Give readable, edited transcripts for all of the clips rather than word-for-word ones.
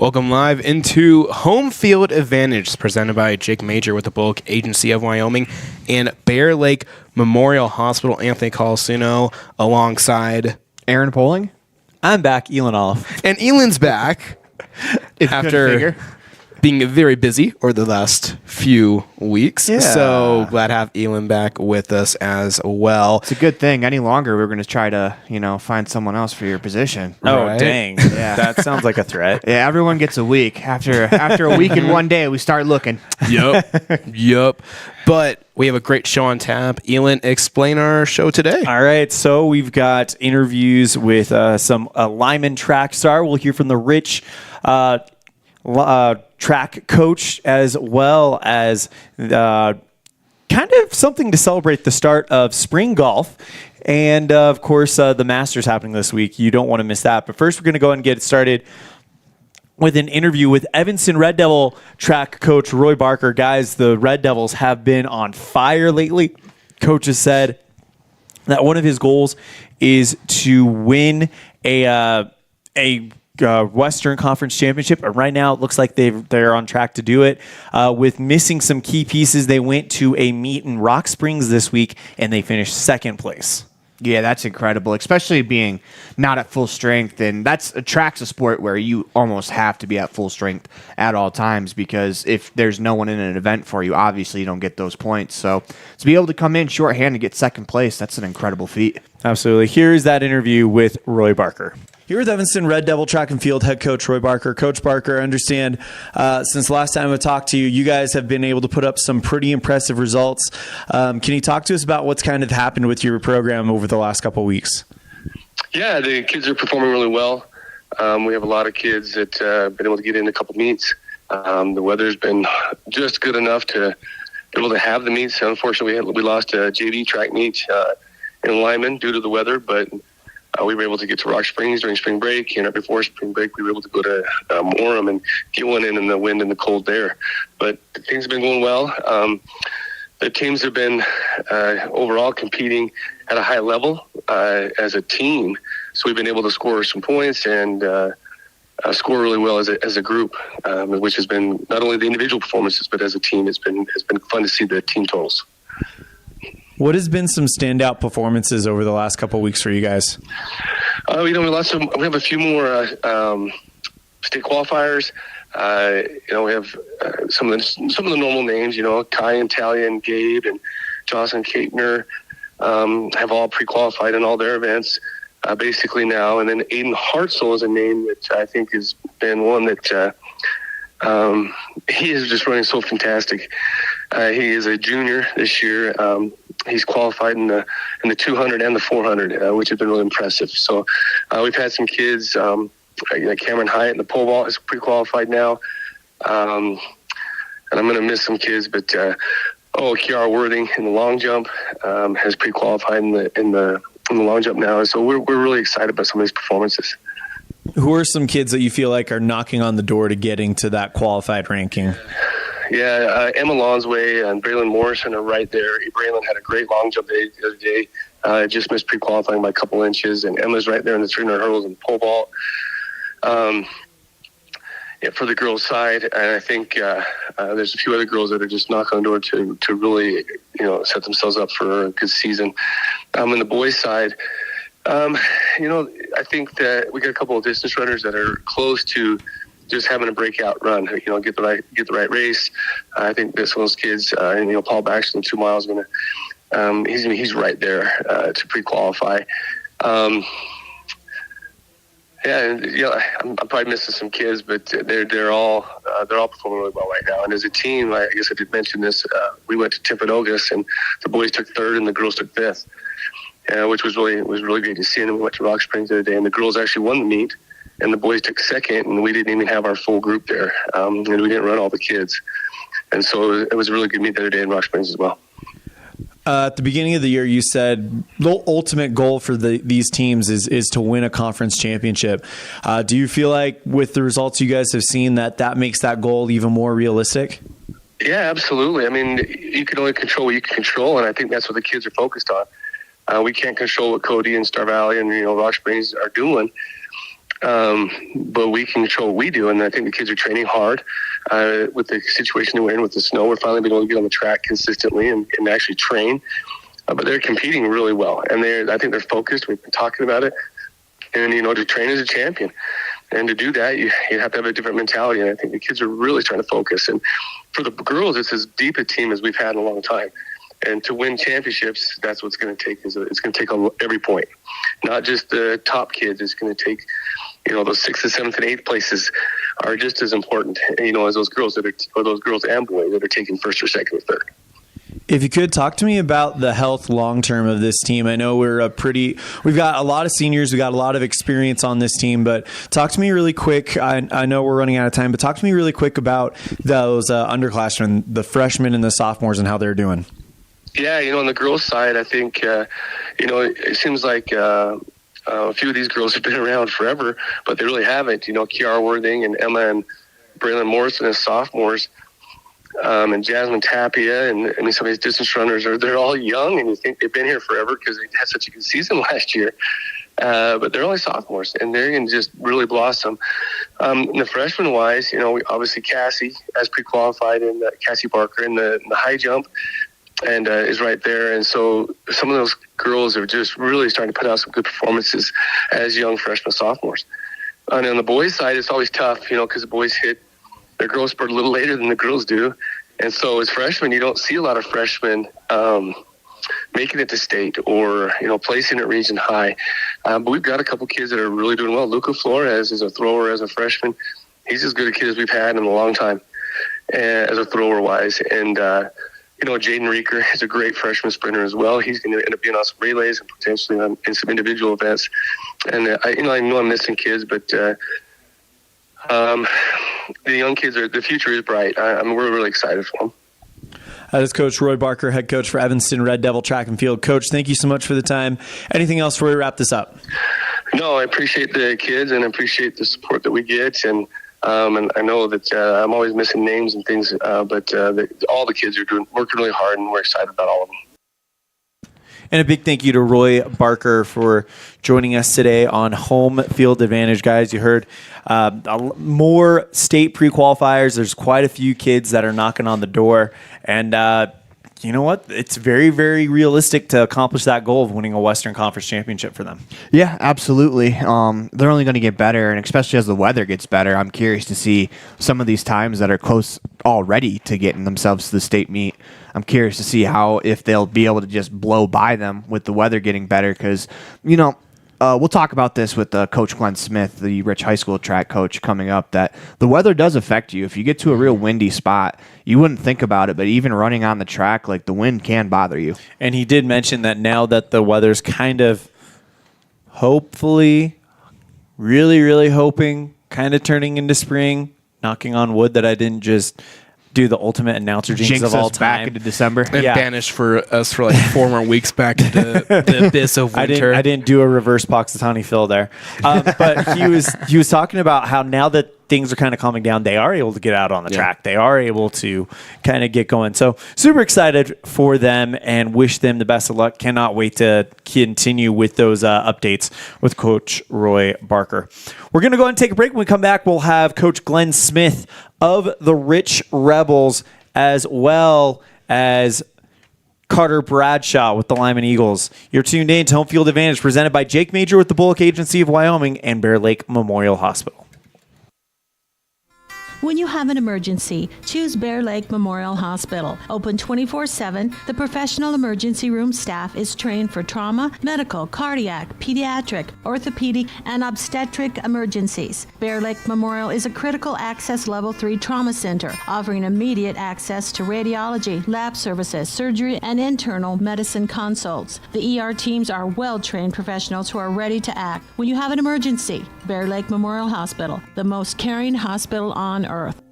Welcome live into Homefield Advantage, presented by Jake Major with the Bullock Agency of Wyoming and Bear Lake Memorial Hospital. Anthony Colasino alongside Aaron Poling. I'm back, Elon Olive. And Elan's back after being very busy over the last few weeks. Yeah. So glad to have Elan back with us as well. It's a good thing. Any longer, we're going to try to, find someone else for your position. Oh, Right. dang. Yeah. That sounds like a threat. Yeah, everyone gets a week. After a week and 1 day, we start looking. Yep. But we have a great show on tap. Elan, explain our show today. All right, so we've got interviews with some Lyman track star. We'll hear from the Rich track coach, as well as kind of something to celebrate the start of spring golf. And, of course, the Masters happening this week. You don't want to miss that. But first, we're going to go ahead and get started with an interview with Evanston Red Devil track coach Roy Barker. Guys, the Red Devils have been on fire lately. Coach has said that one of his goals is to win a Western Conference Championship. And right now, it looks like they're on track to do it. With missing some key pieces, they went to a meet in Rock Springs this week, and they finished second place. Yeah, that's incredible, especially being not at full strength. And track's a sport where you almost have to be at full strength at all times, because if there's no one in an event for you, obviously you don't get those points. So to be able to come in shorthand and get second place, that's an incredible feat. Absolutely. Here's that interview with Roy Barker. Here with Evanston Red Devil track and field head coach Roy Barker. Coach Barker, I understand since the last time I talked to you, you guys have been able to put up some pretty impressive results. Can you talk to us about what's kind of happened with your program over the last couple of weeks? Yeah, the kids are performing really well. We have a lot of kids that have been able to get in a couple meets. The weather's been just good enough to be able to have the meets. Unfortunately, we lost a JV track meet in Lyman due to the weather, but we were able to get to Rock Springs during spring break, and right before spring break, we were able to go to Orem and get one in the wind and the cold there. But things have been going well. The teams have been overall competing at a high level as a team, so we've been able to score some points and score really well as a group, which has been not only the individual performances, but as a team, has been fun to see the team totals. What has been some standout performances over the last couple of weeks for you guys? We have a few more state qualifiers. We have some of the normal names. Kai and Talia and Gabe and Jocelyn Kaitner have all pre-qualified in all their events basically now. And then Aiden Hartzell is a name that I think has been one that he is just running so fantastic. He is a junior this year. He's qualified in the 200 and the 400, which has been really impressive. So we've had some kids, Cameron Hyatt in the pole vault is pre-qualified now. And I'm going to miss some kids, but Kiara Worthing in the long jump has pre-qualified in the long jump now. So we're really excited about some of these performances. Who are some kids that you feel like are knocking on the door to getting to that qualified ranking? Yeah, Emma Lonsway and Braylon Morrison are right there. Braylon had a great long jump the other day. Just missed pre-qualifying by a couple inches, and Emma's right there in the 300 hurdles and pole vault. For the girls' side, and I think there's a few other girls that are just knocking on the door to really, set themselves up for a good season. On the boys' side, I think that we got a couple of distance runners that are close to just having a breakout run, get the right race. I think this one of those kids, Paul Baxter in 2 miles, he's right there to pre-qualify. I'm probably missing some kids, but they're all performing really well right now. And as a team, I guess I did mention this. We went to Timpanogos, and the boys took third and the girls took fifth, which was really great to see. And we went to Rock Springs the other day, and the girls actually won the meet, and the boys took second, and we didn't even have our full group there, and we didn't run all the kids. And so it was a really good meet the other day in Rock Springs as well. At the beginning of the year, you said the ultimate goal for these teams is to win a conference championship. Do you feel like with the results you guys have seen that makes that goal even more realistic? Yeah, absolutely. I mean, you can only control what you can control, and I think that's what the kids are focused on. We can't control what Cody and Star Valley and Rock Springs are doing. But we can control what we do, and I think the kids are training hard. With the situation that we're in with the snow, we're finally being able to get on the track consistently and actually train. But they're competing really well, and I think they're focused. We've been talking about it, and to train as a champion, and to do that, you have to have a different mentality. And I think the kids are really trying to focus. And for the girls, it's as deep a team as we've had in a long time. And to win championships, that's what's going to take. It's going to take on every point, not just the top kids. It's going to take, those 6th, 7th, and 8th places are just as important, as those girls those girls and boys that are taking 1st or 2nd or 3rd. If you could talk to me about the health long term of this team. I know we've got a lot of seniors, we got a lot of experience on this team, but talk to me really quick. I know we're running out of time, but talk to me really quick about those underclassmen, the freshmen and the sophomores, and how they're doing. Yeah, on the girls' side, I think, it seems like a few of these girls have been around forever, but they really haven't. Kiara Worthing and Emma and Braylon Morrison as sophomores, and Jasmine Tapia, and some of these distance runners, they're all young, and you think they've been here forever because they had such a good season last year. But they're only sophomores, and they're going to just really blossom. The freshman-wise, we obviously Cassie has pre-qualified in Cassie Barker in the high jump, and is right there. And so some of those girls are just really starting to put out some good performances as young freshmen, sophomores. And on the boys' side, it's always tough, because the boys hit their growth spurt a little later than the girls do. And so as freshmen, you don't see a lot of freshmen making it to state or, placing at region high. But we've got a couple kids that are really doing well. Luca Flores is a thrower as a freshman. He's as good a kid as we've had in a long time as a thrower-wise. And, Jaden Reeker is a great freshman sprinter as well. He's going to end up being on some relays and potentially in some individual events. And I know I'm missing kids, but the young kids the future is bright. We're really excited for them. That is Coach Roy Barker, head coach for Evanston Red Devil Track and Field. Coach, thank you so much for the time. Anything else before we wrap this up? No, I appreciate the kids and I appreciate the support that we get. And I know that I'm always missing names and things, but all the kids are working really hard, and we're excited about all of them. And a big thank you to Roy Barker for joining us today on Home Field Advantage. Guys, you heard more state pre-qualifiers. There's quite a few kids that are knocking on the door. And you know what? It's very, very realistic to accomplish that goal of winning a Western Conference championship for them. Yeah, absolutely. They're only going to get better, and especially as the weather gets better, I'm curious to see some of these times that are close already to getting themselves to the state meet. I'm curious to see if they'll be able to just blow by them with the weather getting better because, we'll talk about this with Coach Glenn Smith, the Rich High School track coach, coming up, that the weather does affect you. If you get to a real windy spot, you wouldn't think about it, but even running on the track, like the wind can bother you. And he did mention that now that the weather's kind of hopefully, really, really hoping, kind of turning into spring, knocking on wood that I didn't just do the ultimate announcer jinx of all time. Back into December. And banished for us for like 4 more weeks back into the abyss of winter. I didn't do a reverse Poxitani fill there. But he was talking about how now that things are kind of calming down, they are able to get out on the track. They are able to kind of get going. So super excited for them and wish them the best of luck. Cannot wait to continue with those updates with Coach Roy Barker. We're going to go ahead and take a break. When we come back, we'll have Coach Glenn Smith of the Rich Rebels, as well as Carter Bradshaw with the Lyman Eagles. You're tuned in to Home Field Advantage, presented by Jake Major with the Bullock Agency of Wyoming and Bear Lake Memorial Hospital. When you have an emergency, choose Bear Lake Memorial Hospital. Open 24/7, the professional emergency room staff is trained for trauma, medical, cardiac, pediatric, orthopedic, and obstetric emergencies. Bear Lake Memorial is a critical access level 3 trauma center, offering immediate access to radiology, lab services, surgery, and internal medicine consults. The ER teams are well-trained professionals who are ready to act when you have an emergency. Bear Lake Memorial Hospital, the most caring hospital on earth.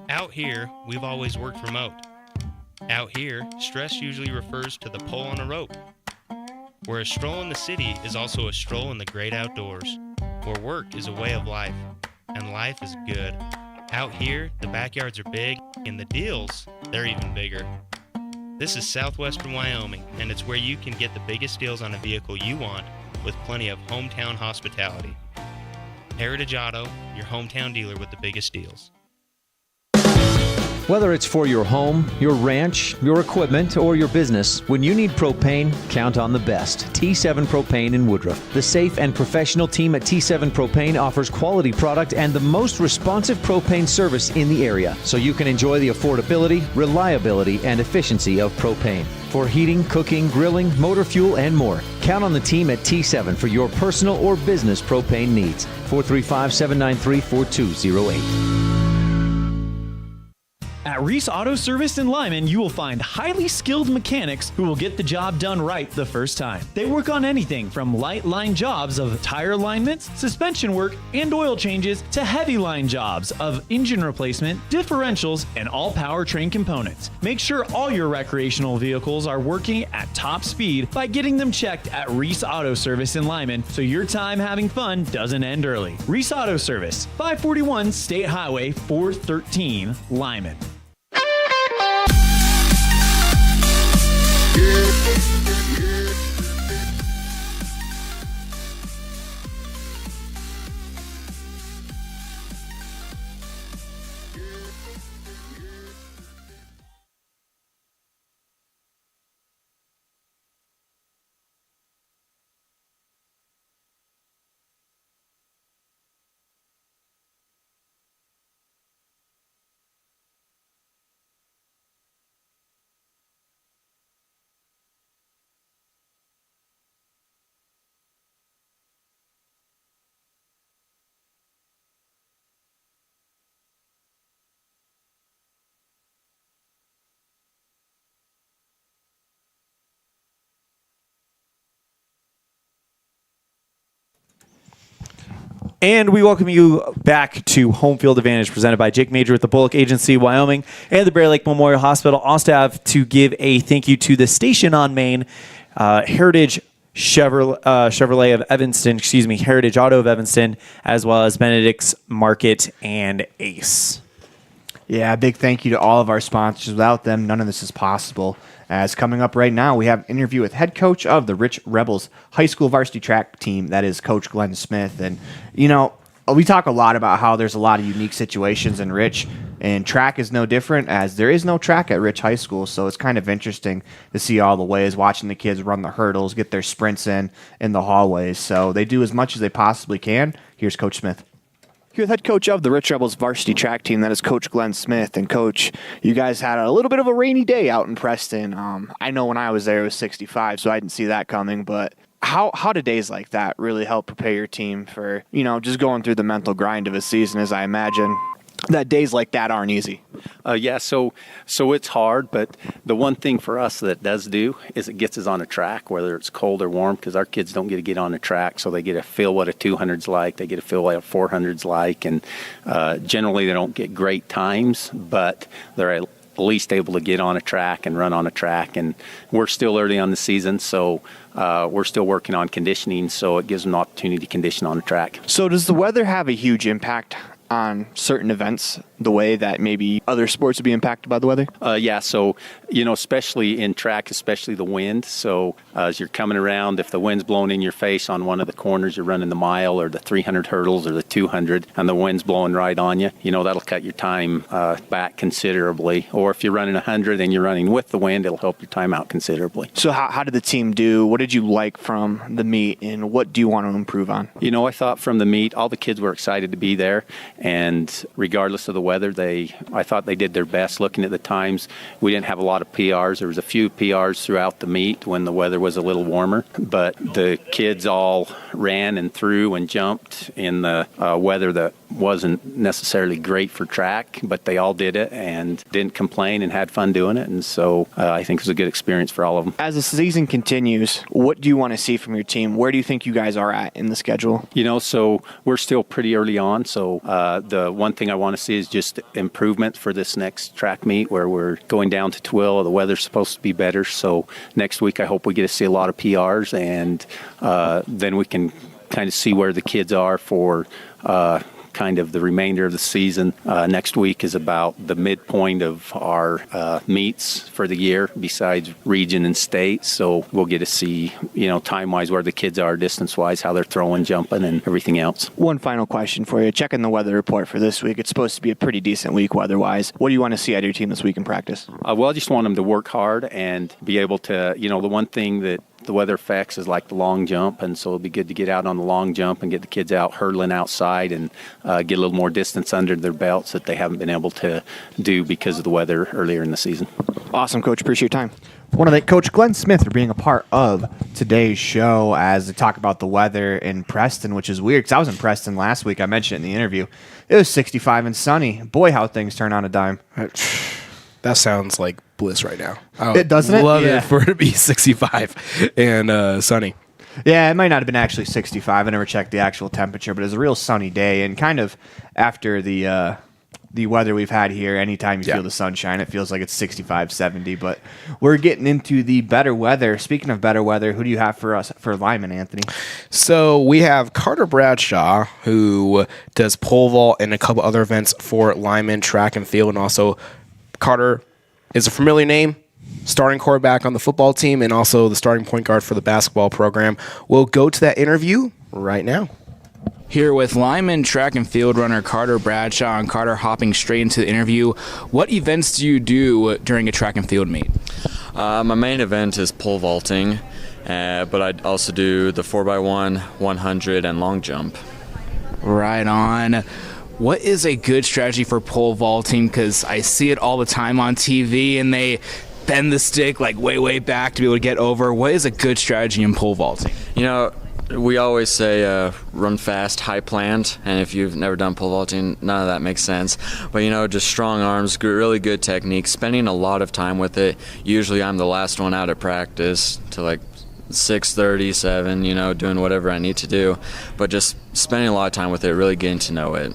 Out here, we've always worked remote. Out here, stress usually refers to the pull on a rope. Where a stroll in the city is also a stroll in the great outdoors. Where work is a way of life, and life is good. Out here, the backyards are big, and the deals, they're even bigger. This is southwestern Wyoming, and it's where you can get the biggest deals on a vehicle you want with plenty of hometown hospitality. Heritage Auto, your hometown dealer with the biggest deals. Whether it's for your home, your ranch, your equipment, or your business, when you need propane, count on the best. T7 Propane in Woodruff. The safe and professional team at T7 Propane offers quality product and the most responsive propane service in the area, so you can enjoy the affordability, reliability, and efficiency of propane. For heating, cooking, grilling, motor fuel, and more, count on the team at T7 for your personal or business propane needs. 435-793-4208. At Reese Auto Service in Lyman, you will find highly skilled mechanics who will get the job done right the first time. They work on anything from light line jobs of tire alignments, suspension work, and oil changes to heavy line jobs of engine replacement, differentials, and all powertrain components. Make sure all your recreational vehicles are working at top speed by getting them checked at Reese Auto Service in Lyman so your time having fun doesn't end early. Reese Auto Service, 541 State Highway 413, Lyman. And we welcome you back to Homefield Advantage, presented by Jake Major with the Bullock Agency, Wyoming, and the Bear Lake Memorial Hospital. Also have to give a thank you to the station on Main, Heritage Chevrolet of Evanston, Heritage Auto of Evanston, as well as Benedict's Market and Ace. Yeah, a big thank you to all of our sponsors. Without them, none of this is possible. As coming up right now, we have an interview with head coach of the Rich Rebels high school varsity track team. That is Coach Glenn Smith. And, you know, we talk a lot about how there's a lot of unique situations in Rich, and track is no different, as there is no track at Rich High School. So it's kind of interesting to see all the ways, watching the kids run the hurdles, get their sprints in the hallways. So they do as much as they possibly can. Here's Coach Smith. You're the head coach of the Rich Rebels varsity track team. That is Coach Glenn Smith. And, Coach, you guys had a little bit of a rainy day out in Preston. I know when I was there it was 65, so I didn't see that coming. But how do days like that really help prepare your team for, you know, just going through the mental grind of a season, as I imagine that days like that aren't easy? Yeah, so it's hard, but the one thing for us that does do is it gets us on a track, whether it's cold or warm, because our kids don't get to get on a track, so they get to feel what a 200's like, they get to feel what a 400's like, and generally they don't get great times, but they're at least able to get on a track and run on a track. And we're still early on the season, so we're still working on conditioning, so it gives them an opportunity to condition on a track. So does the weather have a huge impact on certain events, the way that maybe other sports would be impacted by the weather? Yeah, so, you know, especially in track, especially the wind. So as you're coming around, if the wind's blowing in your face on one of the corners, you're running the mile or the 300 hurdles or the 200, and the wind's blowing right on you, you know, that'll cut your time back considerably. Or if you're running 100 and you're running with the wind, it'll help your time out considerably. So how did the team do? What did you like from the meet, and what do you want to improve on? You know, I thought from the meet, all the kids were excited to be there. And regardless of the weather, I thought they did their best. Looking at the times, we didn't have a lot of PRs. There was a few PRs throughout the meet when the weather was a little warmer, but the kids all ran and threw and jumped in the weather that wasn't necessarily great for track, but they all did it and didn't complain and had fun doing it. And so I think it was a good experience for all of them. As the season continues, what do you want to see from your team? Where do you think you guys are at in the schedule? You know, so we're still pretty early on, so the one thing I want to see is just improvement for this next track meet, where we're going down to Twilla. The weather's supposed to be better, so next week I hope we get to see a lot of PRs, and then we can kind of see where the kids are for kind of the remainder of the season. Next week is about the midpoint of our meets for the year, besides region and state. So we'll get to see, time-wise where the kids are, distance-wise, how they're throwing, jumping, and everything else. One final question for you. Checking the weather report for this week. It's supposed to be a pretty decent week weather-wise. What do you want to see out of your team this week in practice? Well, I just want them to work hard and be able to, the one thing that the weather affects is like the long jump, and so it'll be good to get out on the long jump and get the kids out hurdling outside and get a little more distance under their belts that they haven't been able to do because of the weather earlier in the season. Awesome, Coach. Appreciate your time. I want to thank Coach Glenn Smith for being a part of today's show as they talk about the weather in Preston, which is weird because I was in Preston last week. I mentioned it in the interview. It was 65 and sunny. Boy, how things turn on a dime. That sounds like bliss right now. It doesn't it? Love Yeah. it for it to be 65 and sunny. Yeah, it might not have been actually 65. I never checked the actual temperature, but it was a real sunny day. And kind of after the weather we've had here, anytime you feel the sunshine, it feels like it's 65, 70. But we're getting into the better weather. Speaking of better weather, who do you have for us for Lyman, Anthony? So we have Carter Bradshaw, who does pole vault and a couple other events for Lyman track and field, and also Carter is a familiar name, starting quarterback on the football team and also the starting point guard for the basketball program. We'll go to that interview right now. Here with Lyman track and field runner Carter Bradshaw. And Carter, hopping straight into the interview, what events do you do during a track and field meet? My main event is pole vaulting, but I also do the 4x1, 100, and long jump. Right on. What is a good strategy for pole vaulting? Because I see it all the time on TV, and they bend the stick like way back to be able to get over. What is a good strategy in pole vaulting? We always say run fast, high plant, and if you've never done pole vaulting, none of that makes sense. But, just strong arms, really good technique, spending a lot of time with it. Usually I'm the last one out at practice to 6:30, 7, doing whatever I need to do. But just spending a lot of time with it, really getting to know it.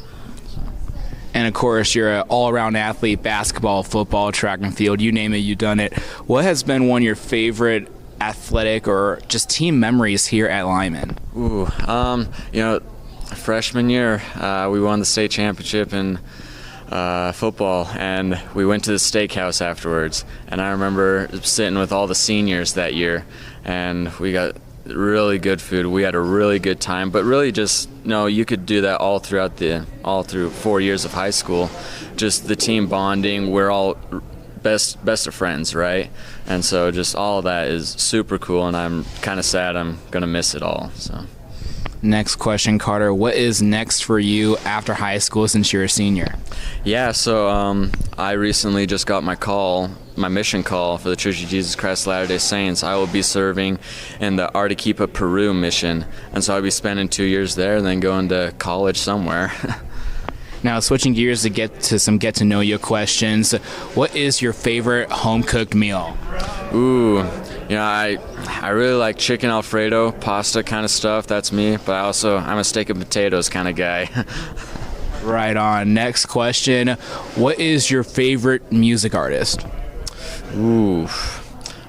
And, of course, you're an all-around athlete, basketball, football, track and field, you name it, you've done it. What has been one of your favorite athletic or just team memories here at Lyman? Freshman year, we won the state championship in football, and we went to the steakhouse afterwards. And I remember sitting with all the seniors that year, and we got really good food. We had a really good time, but really just you could do that all through 4 years of high school. Just the team bonding. We're all best of friends, right? And so just all of that is super cool, and I'm kind of sad I'm gonna miss it all. So next question, Carter, what is next for you after high school since you're a senior? Yeah, so I recently just got my mission call for the Church of Jesus Christ of Latter-day Saints. I will be serving in the Arequipa, Peru mission, and so I'll be spending 2 years there and then going to college somewhere. Now, switching gears to get to some get-to-know-you questions, what is your favorite home-cooked meal? Ooh, I really like chicken Alfredo, pasta kind of stuff. That's me, but I'm a steak and potatoes kind of guy. Right on. Next question, what is your favorite music artist? Ooh,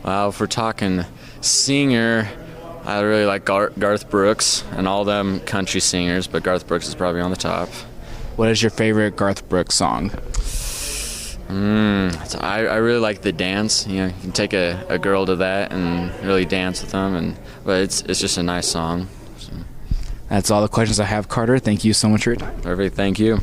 well, if we're talking singer, I really like Garth Brooks and all them country singers, but Garth Brooks is probably on the top. What is your favorite Garth Brooks song? I really like the dance. You can take a girl to that and really dance with them, but it's just a nice song. So. That's all the questions I have, Carter. Thank you so much for your time. Perfect. Thank you.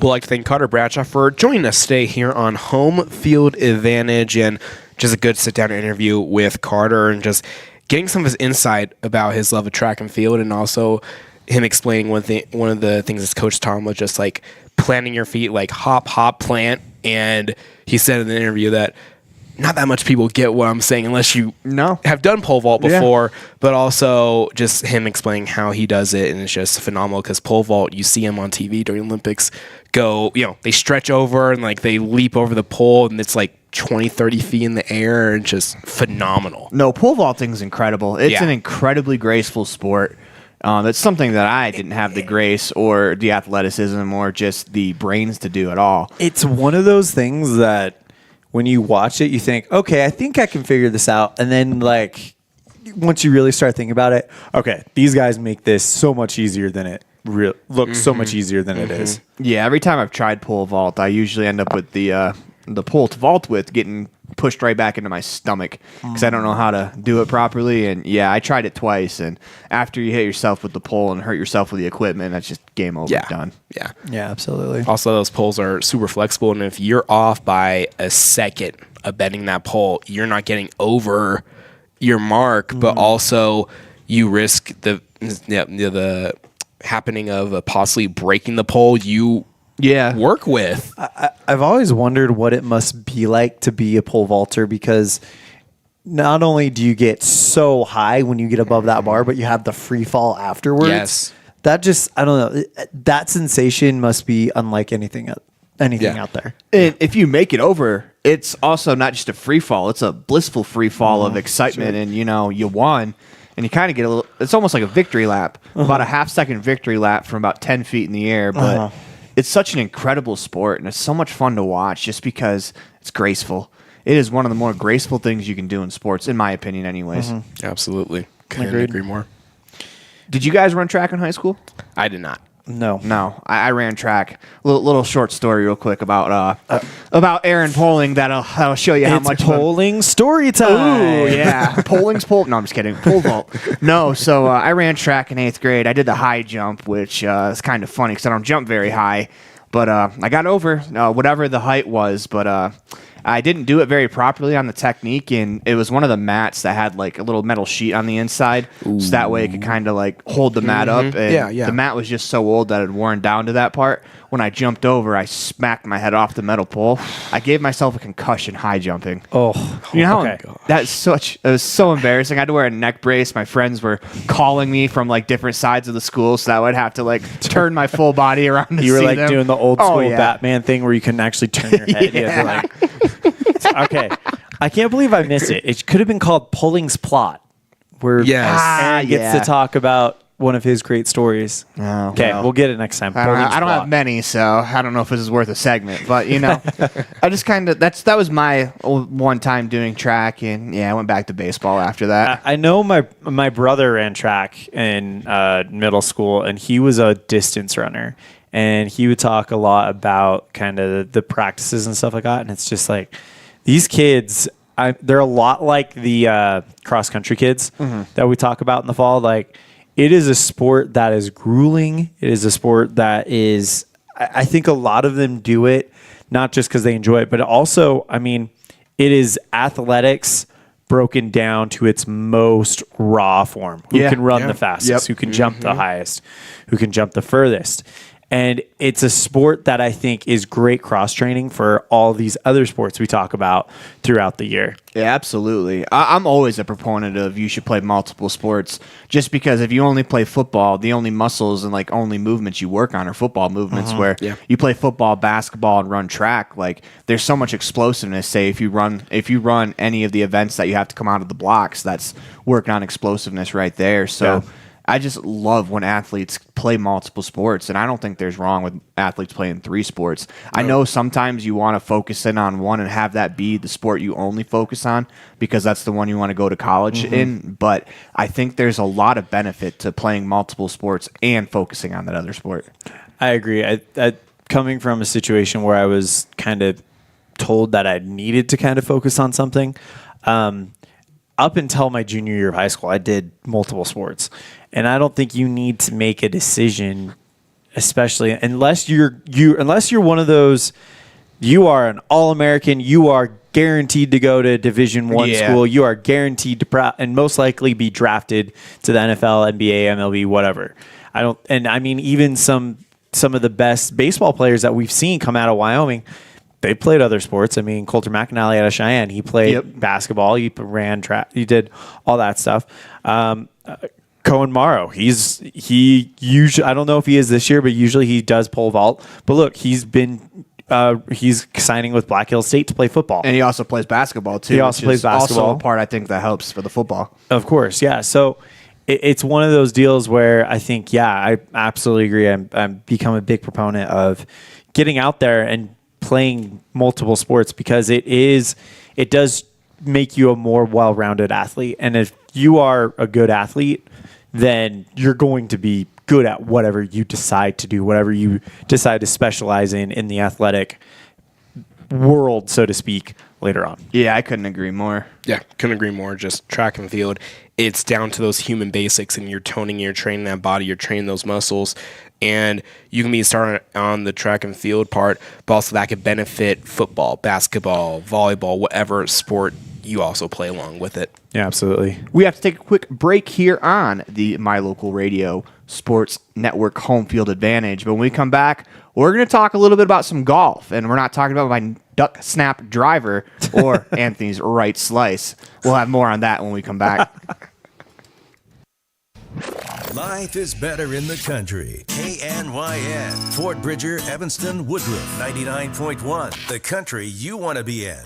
We'd like to thank Carter Bradshaw for joining us today here on Homefield Advantage, and just a good sit-down interview with Carter and just getting some of his insight about his love of track and field, and also him explaining one of the things his coach taught him was just planting your feet, hop, plant. And he said in the interview that not that much people get what I'm saying unless you have done pole vault before, but also just him explaining how he does it. And it's just phenomenal because pole vault, you see him on TV during Olympics they stretch over and they leap over the pole and it's 20, 30 feet in the air and just phenomenal. No, pole vaulting is incredible. It's an incredibly graceful sport. It's something that I didn't have the grace or the athleticism or just the brains to do at all. It's one of those things that when you watch it, you think, okay, I think I can figure this out. And then once you really start thinking about it, okay, these guys make this so much easier than it looks so much easier than it is. Yeah, every time I've tried pole vault, I usually end up with the pole to vault with getting pushed right back into my stomach because I don't know how to do it properly. And yeah, I tried it twice, and after you hit yourself with the pole and hurt yourself with the equipment, that's just game over. Done. Yeah. Yeah, absolutely. Also, those poles are super flexible, and if you're off by a second of bending that pole, you're not getting over your mark, but also you risk the happening of possibly breaking the pole you work with. I've always wondered what it must be like to be a pole vaulter, because not only do you get so high when you get above that bar, but you have the free fall afterwards. Yes. That just, I don't know, that sensation must be unlike anything out there. And if you make it over, it's also not just a free fall, it's a blissful free fall of excitement. And you won, and you kind of get a little, it's almost like a victory lap, about a half-second victory lap from about 10 feet in the air. But it's such an incredible sport, and it's so much fun to watch just because it's graceful. It is one of the more graceful things you can do in sports, in my opinion anyways. Absolutely. Couldn't agree more. Did you guys run track in high school? I did not. No, I ran track. Little short story real quick about Aaron polling that'll show you how It's much polling story time. Ooh, yeah. Polling's pole. No, I'm just kidding. Pole vault. No, so I ran track in 8th grade. I did the high jump, which is kind of funny because I don't jump very high. But I got over whatever the height was, but I didn't do it very properly on the technique, and it was one of the mats that had like a little metal sheet on the inside, so that way it could kind of like hold the mat up. And the mat was just so old that it had worn down to that part. When I jumped over, I smacked my head off the metal pole. I gave myself a concussion high jumping. Oh, you know how it was so embarrassing. I had to wear a neck brace. My friends were calling me from like different sides of the school, so I would have to like turn my full body around to you were see like them. doing the old school Batman thing where you couldn't actually turn your head. You had to, like, okay, I can't believe I missed it. It could have been called Pulling's Plot, where Aaron gets to talk about one of his great stories. Okay, we'll get it next time. I don't have many, so I don't know if this is worth a segment. But I just kind of that was my one time doing track, and I went back to baseball after that. I know my brother ran track in middle school, and he was a distance runner, and he would talk a lot about kind of the practices and stuff like that. And it's just like these kids, they're a lot like the cross country kids that we talk about in the fall. Like, it is a sport that is grueling. It is a sport that is, I think a lot of them do it not just because they enjoy it, but also, I mean, it is athletics broken down to its most raw form. Who can run the fastest, who can jump the highest, who can jump the furthest. And it's a sport that I think is great cross-training for all these other sports we talk about throughout the year. Yeah, absolutely. I'm always a proponent of you should play multiple sports, just because if you only play football, the only muscles and like only movements you work on are football movements, where you play football, basketball, and run track. Like, there's so much explosiveness. Say if you run any of the events that you have to come out of the blocks, that's working on explosiveness right there. So I just love when athletes play multiple sports, and I don't think there's wrong with athletes playing 3 sports. I know sometimes you want to focus in on one and have that be the sport you only focus on because that's the one you want to go to college in, but I think there's a lot of benefit to playing multiple sports and focusing on that other sport. I agree. I coming from a situation where I was kind of told that I needed to kind of focus on something, up until my junior year of high school, I did multiple sports. And I don't think you need to make a decision, especially unless you're one of those, you are an All-American, you are guaranteed to go to Division I school, you are guaranteed to and most likely be drafted to the NFL, NBA, MLB, whatever. Even some of the best baseball players that we've seen come out of Wyoming, they played other sports. I mean, Coulter McAnally out of Cheyenne, he played basketball, he ran track, he did all that stuff. Cohen Morrow, he usually, I don't know if he is this year, but usually he does pole vault. But look, he's signing with Black Hills State to play football, and he also plays basketball too. He also plays basketball. Also a part I think that helps for the football. Of course, yeah. So it's one of those deals where I think, I absolutely agree. I'm become a big proponent of getting out there and playing multiple sports because it does make you a more well-rounded athlete. And if you are a good athlete, then you're going to be good at whatever you decide to do, whatever you decide to specialize in the athletic world, so to speak, later on. Yeah, I couldn't agree more. Yeah, couldn't agree more. Just track and field. It's down to those human basics, and you're toning, you're training that body, you're training those muscles, and you can be starting on the track and field part, but also that could benefit football, basketball, volleyball, whatever sport you also play along with it. Yeah, absolutely. We have to take a quick break here on the My Local Radio Sports Network Homefield Advantage. But when we come back, we're going to talk a little bit about some golf. And we're not talking about my duck snap driver or Anthony's right slice. We'll have more on that when we come back. Life is better in the country. KNYN, Fort Bridger, Evanston, Woodruff, 99.1. The country you want to be in.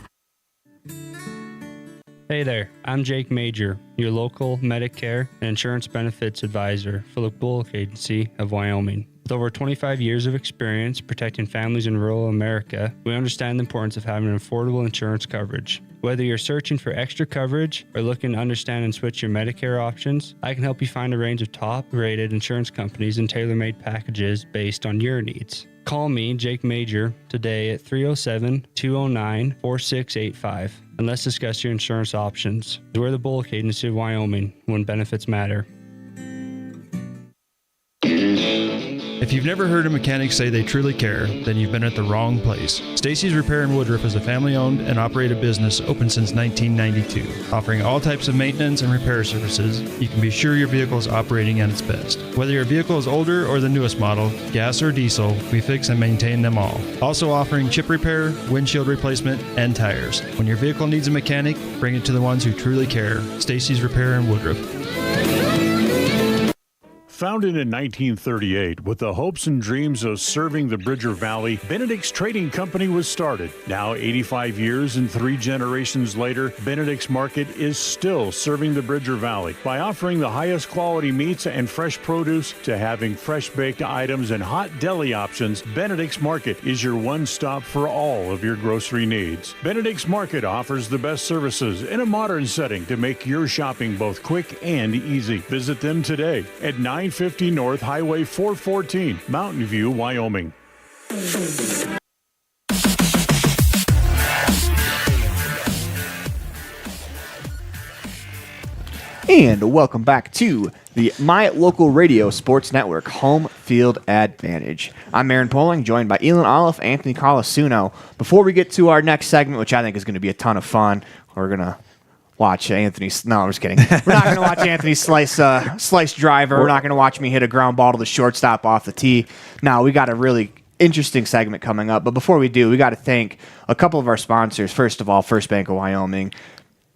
Hey there, I'm Jake Major, your local Medicare and insurance benefits advisor for the Bullock Agency of Wyoming. With over 25 years of experience protecting families in rural America, we understand the importance of having an affordable insurance coverage. Whether you're searching for extra coverage or looking to understand and switch your Medicare options, I can help you find a range of top-rated insurance companies and tailor-made packages based on your needs. Call me, Jake Major, today at 307-209-4685, and let's discuss your insurance options. We're the Bullock Agency of Wyoming, when benefits matter. If you've never heard a mechanic say they truly care, then you've been at the wrong place. Stacy's Repair in Woodruff is a family-owned and operated business open since 1992. Offering all types of maintenance and repair services, you can be sure your vehicle is operating at its best. Whether your vehicle is older or the newest model, gas or diesel, we fix and maintain them all. Also offering chip repair, windshield replacement, and tires. When your vehicle needs a mechanic, bring it to the ones who truly care. Stacy's Repair in Woodruff. Founded in 1938 with the hopes and dreams of serving the Bridger Valley, Benedict's Trading Company was started. Now 85 years and 3 generations later, Benedict's Market is still serving the Bridger Valley by offering the highest quality meats and fresh produce to having fresh baked items and hot deli options. Benedict's Market is your one-stop for all of your grocery needs. Benedict's Market offers the best services in a modern setting to make your shopping both quick and easy. Visit them today at 950 North Highway 414, Mountain View, Wyoming. And welcome back to the My Local Radio Sports Network Homefield Advantage. I'm Aaron Poling, joined by Elon Olive, Anthony Colasuno. Before we get to our next segment, which I think is going to be a ton of fun, we're going to watch Anthony's. No, I'm just kidding. We're not going to watch Anthony slice driver. We're not going to watch me hit a ground ball to the shortstop off the tee. No, we got a really interesting segment coming up. But before we do, we got to thank a couple of our sponsors. First of all, First Bank of Wyoming,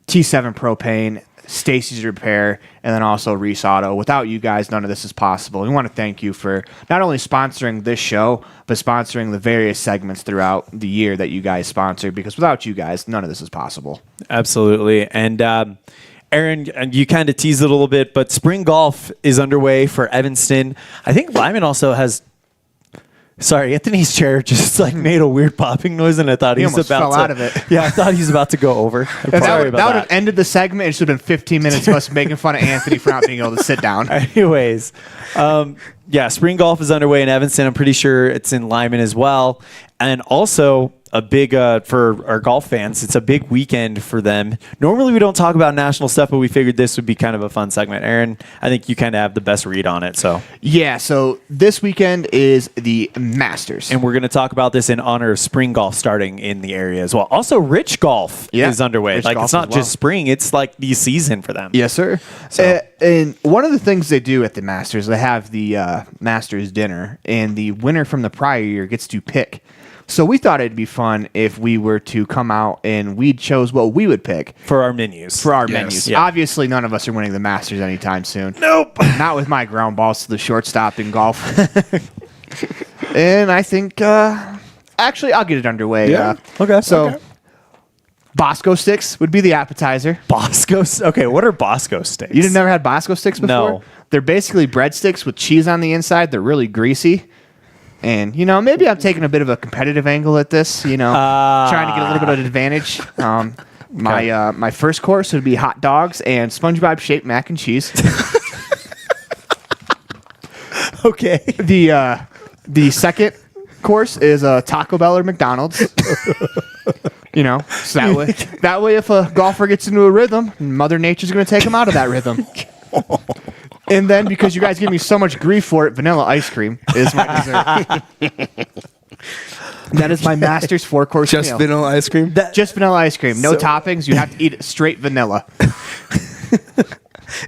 T7 Propane, Stacy's Repair, and then also Reese Auto. Without you guys, none of this is possible. We want to thank you for not only sponsoring this show, but sponsoring the various segments throughout the year that you guys sponsor, because without you guys, none of this is possible. Absolutely. And Aaron, you kind of teased it a little bit, but spring golf is underway for Evanston. I think Lyman also has... Sorry, Anthony's chair just made a weird popping noise, and I thought he was about fell to. Out of it. Yeah, I thought he was about to go over. That would have ended the segment. It should have been 15 minutes of us making fun of Anthony for not being able to sit down. Anyways, spring golf is underway in Evanston. I'm pretty sure it's in Lyman as well, and also a big for our golf fans. It's a big weekend for them. Normally we don't talk about national stuff, but we figured this would be kind of a fun segment. Aaron, I think you kind of have the best read on it. So this weekend is the Masters, and we're going to talk about this in honor of spring golf starting in the area as well. Also, Rich Golf is underway. It's not just spring; it's like the season for them. Yes, sir. So. And one of the things they do at the Masters, they have the Masters dinner, and the winner from the prior year gets to pick. So we thought it'd be fun if we were to come out and we chose what we would pick for our menus. Menus. Yeah. Obviously, none of us are winning the Masters anytime soon. Nope. Not with my ground balls to the shortstop in golf. And I think, actually, I'll get it underway. Yeah. Okay. So, Bosco sticks would be the appetizer. Bosco? Okay, what are Bosco sticks? You never had Bosco sticks before? No. They're basically breadsticks with cheese on the inside. They're really greasy. And, maybe I'm taking a bit of a competitive angle at this, trying to get a little bit of advantage. My first course would be hot dogs and SpongeBob shaped mac and cheese. Okay. The second course is a Taco Bell or McDonald's. So that way, if a golfer gets into a rhythm, Mother Nature's going to take him out of that rhythm. And then, because you guys give me so much grief for it, vanilla ice cream is my dessert. That is my Masters 4-course meal. Just vanilla ice cream? Just vanilla ice cream. No toppings. You have to eat it straight vanilla.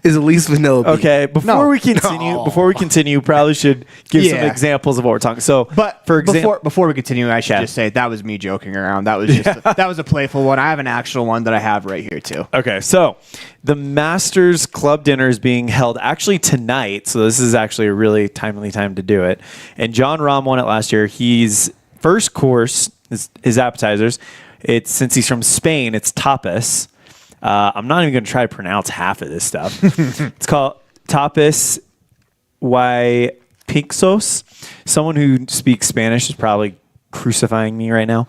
Is at least vanilla bean. Okay, before we continue, probably should give some examples of what we're talking. So, but for example, before we continue, I should just say that was me joking around. That was just that was a playful one. I have an actual one that I have right here too. Okay, so the Masters Club dinner is being held actually tonight. So this is actually a really timely time to do it. And John Rahm won it last year. He's first course, his appetizers. Since he's from Spain, it's tapas. I'm not even going to try to pronounce half of this stuff. It's called tapas y pixos. Someone who speaks Spanish is probably crucifying me right now.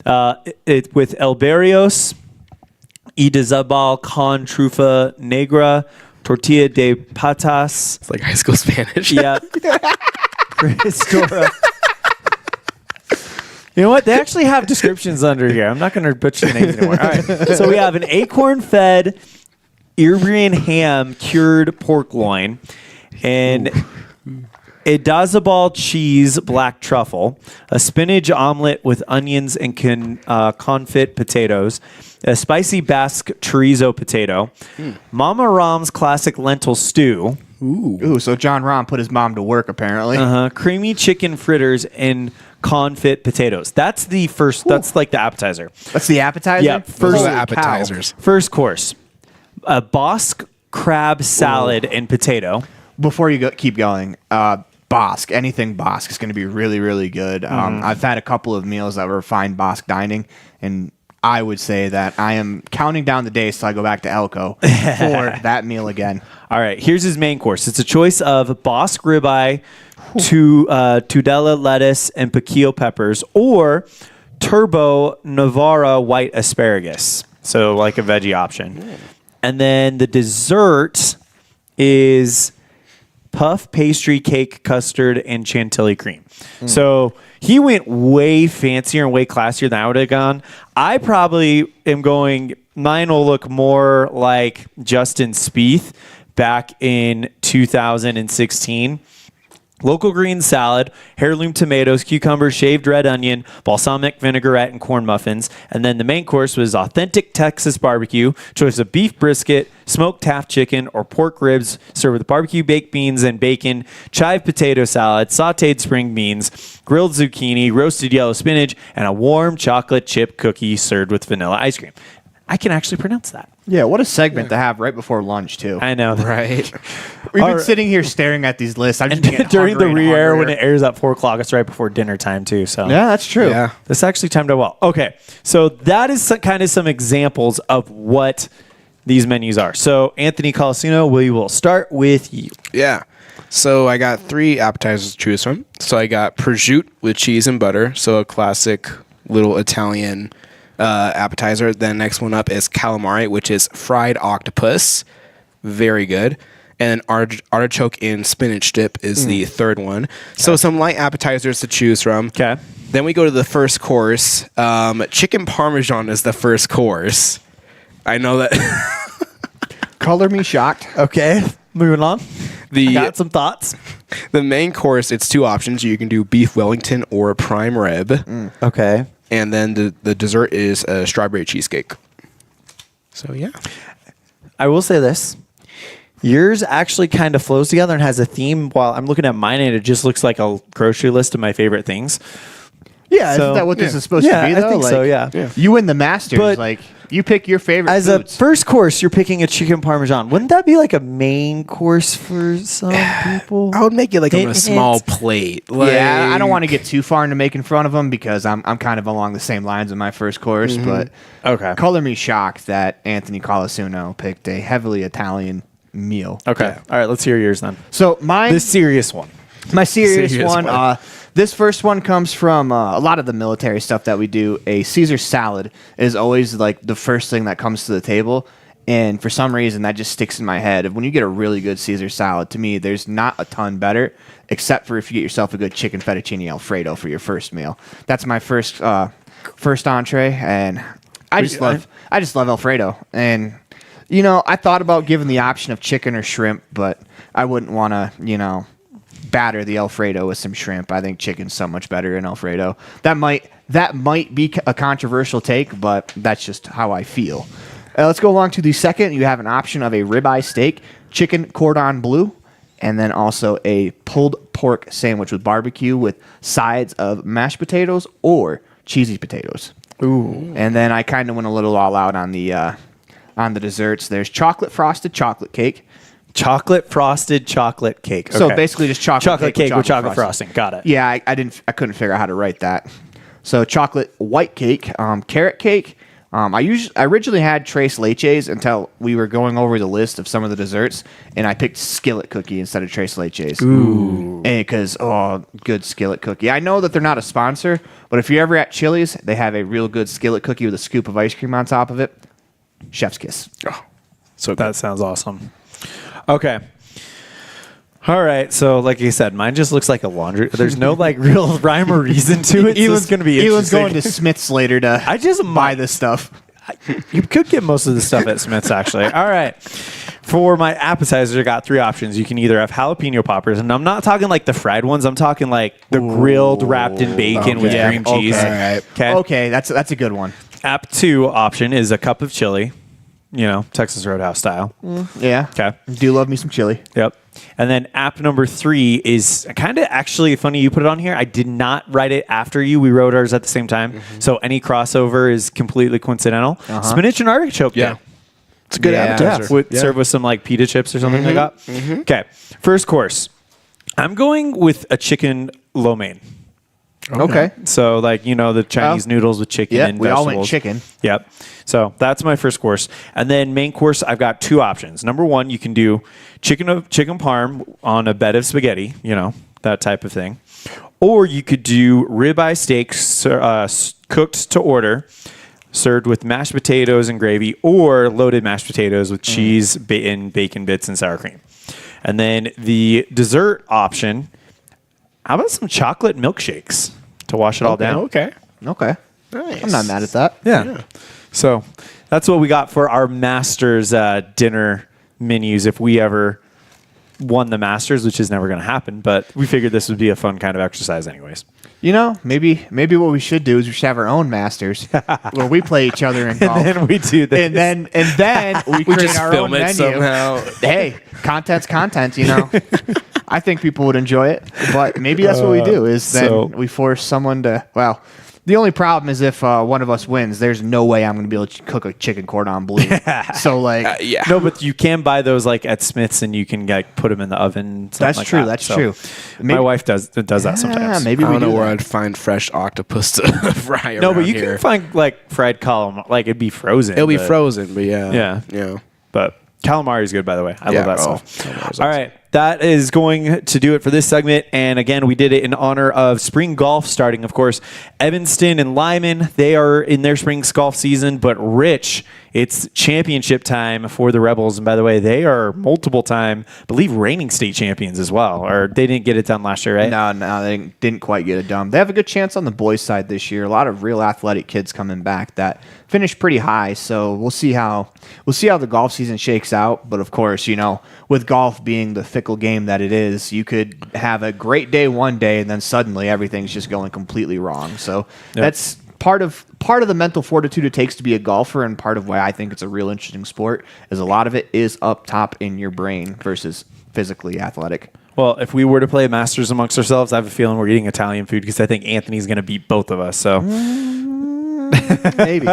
With el berrios, y de zabal con trufa negra, tortilla de patas. It's like high school Spanish. Yeah. Ristora. You know what? They actually have descriptions under here. I'm not going to butcher the names anymore. All right. So we have an acorn-fed Iberian ham cured pork loin, and a dazabal cheese black truffle, a spinach omelet with onions and confit potatoes, a spicy Basque chorizo potato, Mama Rahm's classic lentil stew. Ooh, so John Rahm put his mom to work apparently. Creamy chicken fritters and confit potatoes. That's the first. That's like the appetizer. That's the appetizer? Yeah, First the appetizers. First course, a Bosque crab salad and potato. Before you keep going, Bosque, anything Bosque is going to be really, really good. I've had a couple of meals that were fine Bosque dining, and I would say that I am counting down the days till I go back to Elko for that meal again. All right, here's his main course. It's a choice of Bosque ribeye, Tudela lettuce, and piquillo peppers, or Turbo Navarra white asparagus. So like a veggie option. And then the dessert is puff pastry, cake, custard, and chantilly cream. So he went way fancier and way classier than I would have gone. I probably am going, mine will look more like Justin Spieth back in 2016. Local green salad, heirloom tomatoes, cucumbers, shaved red onion, balsamic vinaigrette, and corn muffins. And then the main course was authentic Texas barbecue, choice of beef brisket, smoked half chicken, or pork ribs, served with barbecue baked beans and bacon, chive potato salad, sauteed spring beans, grilled zucchini, roasted yellow spinach, and a warm chocolate chip cookie served with vanilla ice cream. I can actually pronounce that. Yeah, what a segment to have right before lunch, too. I know. Right. We've been sitting here staring at these lists. I'm just getting during the hungrier and re-air hungrier. when it airs at 4 o'clock, it's right before dinner time, too. So Yeah, that's true. Yeah. this actually timed out well. Okay, so that is kind of some examples of what these menus are. So, Anthony Colasino, we will start with you. Yeah. So I got 3 appetizers to choose from. So I got prosciutto with cheese and butter. So a classic little Italian appetizer. Then next one up is calamari, which is fried octopus. Very good. And artichoke in spinach dip is the third one. Okay. So some light appetizers to choose from. Okay. Then we go to the first course. Chicken parmesan is the first course. I know that. Color me shocked. Okay, moving on. I got some thoughts. The main course, it's 2 options. You can do beef Wellington or prime rib. Okay. And then the dessert is a strawberry cheesecake. So, yeah. I will say this. Yours actually kind of flows together and has a theme, while I'm looking at mine and it just looks like a grocery list of my favorite things. Yeah, isn't that what this is supposed to be, though? I think so, yeah. You win the Masters. But you pick your favorite As foods. a first course, you're picking a chicken parmesan. Wouldn't that be like a main course for some people? I would make it like on a small plate. Yeah, I don't want to get too far into making fun of them because I'm kind of along the same lines in my first course. But color me shocked that Anthony Colasino picked a heavily Italian meal. Okay. All right, let's hear yours then. So mine... The serious one. My serious one. This first one comes from a lot of the military stuff that we do. A Caesar salad is always like the first thing that comes to the table. And for some reason, that just sticks in my head. When you get a really good Caesar salad, to me, there's not a ton better, except for if you get yourself a good chicken fettuccine Alfredo for your first meal. That's my first entree, and I just love Alfredo. And I thought about giving the option of chicken or shrimp, but I wouldn't want to, batter the Alfredo with some shrimp. I think chicken's so much better in Alfredo. That might be a controversial take, but that's just how I feel. Let's go along to the second. You have an option of a ribeye steak, chicken cordon bleu, and then also a pulled pork sandwich with barbecue with sides of mashed potatoes or cheesy potatoes. Ooh. And then I kind of went a little all out on the desserts. There's chocolate frosted chocolate cake. Chocolate frosted chocolate cake. Okay. So basically just chocolate cake with chocolate frosting. Got it. Yeah, I couldn't figure out how to write that. So chocolate white cake, carrot cake. I originally had tres leches until we were going over the list of some of the desserts, and I picked skillet cookie instead of tres leches. Ooh. Because good skillet cookie. I know that they're not a sponsor, but if you're ever at Chili's, they have a real good skillet cookie with a scoop of ice cream on top of it. Chef's kiss. Oh, so good. That sounds awesome. Okay. All right, so like you said, mine just looks like a laundry. There's no real rhyme or reason to it. Elan's going to be Elan's interesting. going to Smith's later to buy this stuff. You could get most of the stuff at Smith's, actually. All right. For my appetizer, I got 3 options. You can either have jalapeno poppers, and I'm not talking like the fried ones. I'm talking like the grilled, wrapped in bacon with cream cheese. Okay, that's a good one. App 2 option is a cup of chili, Texas Roadhouse style. Yeah. Okay. Do love me some chili. Yep. And then app number 3 is kind of actually funny you put it on here. I did not write it after you. We wrote ours at the same time. Mm-hmm. So any crossover is completely coincidental. Spinach and artichoke dip. Yeah. It's a good appetizer. Serve with some pita chips or something like that. Mm-hmm. Okay. First course. I'm going with a chicken lo mein. Okay. So the Chinese noodles with chicken and we vegetables. all went chicken. Yep. So that's my first course. And then main course, I've got 2 options. Number 1, you can do chicken parm on a bed of spaghetti, that type of thing. Or you could do ribeye steaks cooked to order, served with mashed potatoes and gravy, or loaded mashed potatoes with cheese, and bacon bits and sour cream. And then the dessert option, how about some chocolate milkshakes to wash it all down? Okay. Nice. I'm not mad at that. Yeah. So that's what we got for our Masters dinner menus if we ever won the Masters, which is never going to happen. But we figured this would be a fun kind of exercise anyways. Maybe what we should do is we should have our own Masters where we play each other in golf. And then we do this. And then we create just our film own it menu. somehow. Hey, content's content, I think people would enjoy it, but maybe that's what we do is then we force someone to, the only problem is if one of us wins, there's no way I'm going to be able to cook a chicken cordon bleu. So no, but you can buy those at Smith's and you can put them in the oven. That's true. That's true. My wife does that sometimes. Maybe I don't know where that. I'd find fresh octopus to fry. No, but you here. can find fried calamari. It'd be frozen. It'll be frozen, but yeah. But calamari is good, by the way. I love that stuff. All right. That is going to do it for this segment. And again, we did it in honor of spring golf starting, of course. Evanston and Lyman, they are in their spring golf season. But Rich, it's championship time for the Rebels. And by the way, they are multiple time, I believe, reigning state champions as well. Or they didn't get it done last year, right? No, they didn't quite get it done. They have a good chance on the boys' side this year. A lot of real athletic kids coming back that finished pretty high. So we'll see how the golf season shakes out. But of course, with golf being the fickle game that it is, you could have a great day one day and then suddenly everything's just going completely wrong. So that's part of the mental fortitude it takes to be a golfer, and part of why I think it's a real interesting sport is a lot of it is up top in your brain versus physically athletic. Well, if we were to play Masters amongst ourselves, I have a feeling we're eating Italian food because I think Anthony's going to beat both of us. So maybe.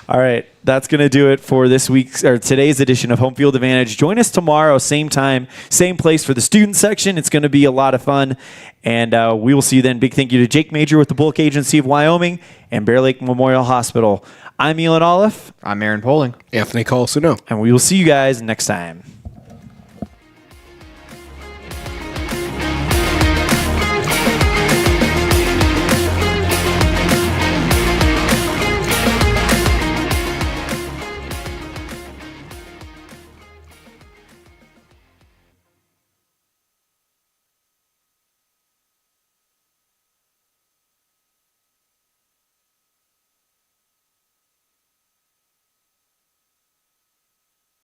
All right, that's going to do it for today's edition of Homefield Advantage. Join us tomorrow, same time, same place for the student section. It's going to be a lot of fun, and we will see you then. Big thank you to Jake Major with the Bullock Agency of Wyoming and Bear Lake Memorial Hospital. I'm Elon Olive. I'm Aaron Poling. Anthony Colasuno. And we will see you guys next time.